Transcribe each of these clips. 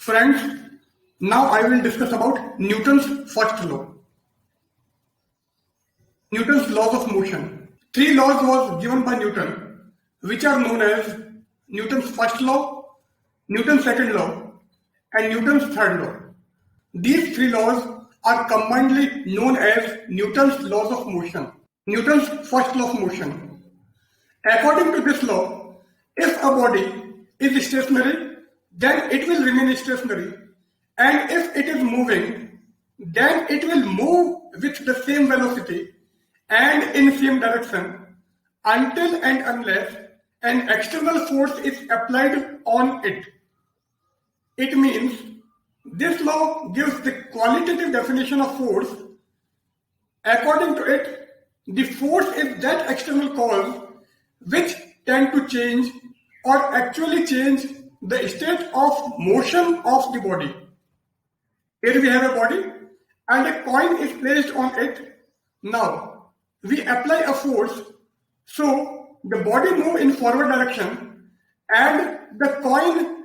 Friends, now I will discuss about Newton's first law. Newton's laws of motion. Three laws was given by Newton, which are known as Newton's first law, Newton's second law, and Newton's third law. These three laws are combinedly known as Newton's laws of motion. Newton's first law of motion. According to this law, if a body is stationary, then it will remain stationary, and if it is moving, then it will move with the same velocity and in same direction until and unless an external force is applied on it. It means this law gives the qualitative definition of force. According to it, the force is that external cause which tend to change or actually change the state of motion of the body. Here we have a body and a coin is placed on it. Now we apply a force, so the body move in forward direction and the coin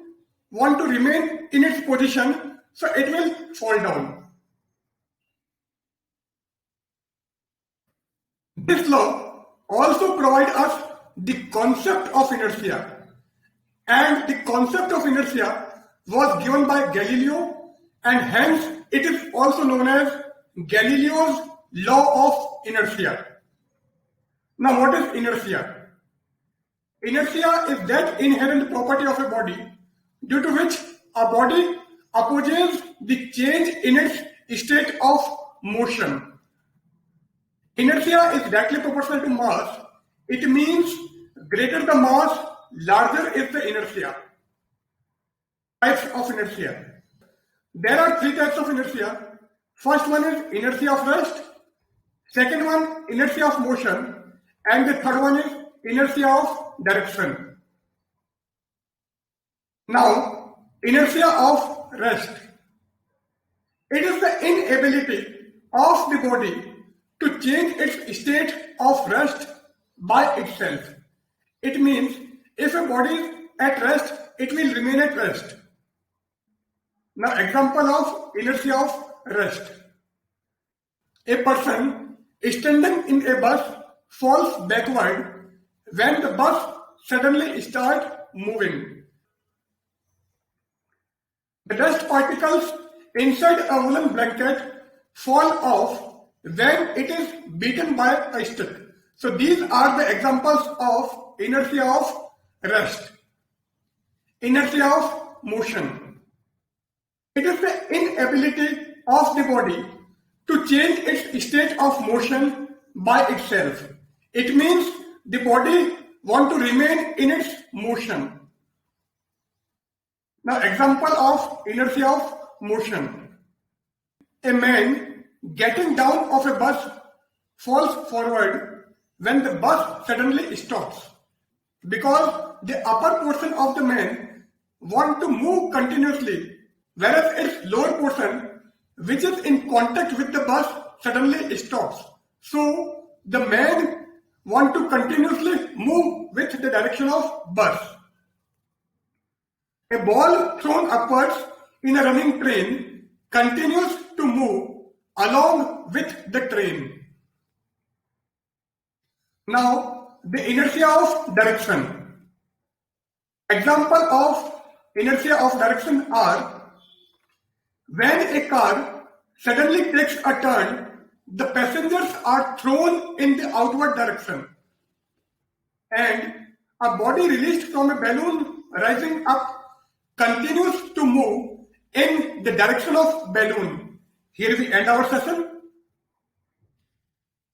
want to remain in its position, so it will fall down. This law also provides us the concept of inertia, and the concept of inertia was given by Galileo, and hence it is also known as Galileo's law of inertia. Now what is inertia? Inertia is that inherent property of a body due to which a body opposes the change in its state of motion. Inertia is directly proportional to mass. It means greater the mass, larger is the inertia. Types of inertia. There are three types of inertia. First one is inertia of rest. Second one, inertia of motion. And the third one is inertia of direction. Now, inertia of rest. It is the inability of the body to change its state of rest by itself. It means if a body is at rest, it will remain at rest. Now, example of inertia of rest. A person standing in a bus falls backward when the bus suddenly starts moving. The dust particles inside a woolen blanket fall off when it is beaten by a stick. So these are the examples of inertia of rest. Inertia of motion. It is the inability of the body to change its state of motion by itself. It means the body want to remain in its motion. Now, example of inertia of motion. A man getting down of a bus falls forward when the bus suddenly stops, because the upper portion of the man want to move continuously, whereas its lower portion, which is in contact with the bus, suddenly stops. So the man want to continuously move with the direction of bus. A ball thrown upwards in a running train continues to move along with the train. Now, the inertia of direction. Example of inertia of direction are when a car suddenly takes a turn, the passengers are thrown in the outward direction, and a body released from a balloon rising up continues to move in the direction of balloon. Here we end our session.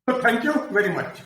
So thank you very much.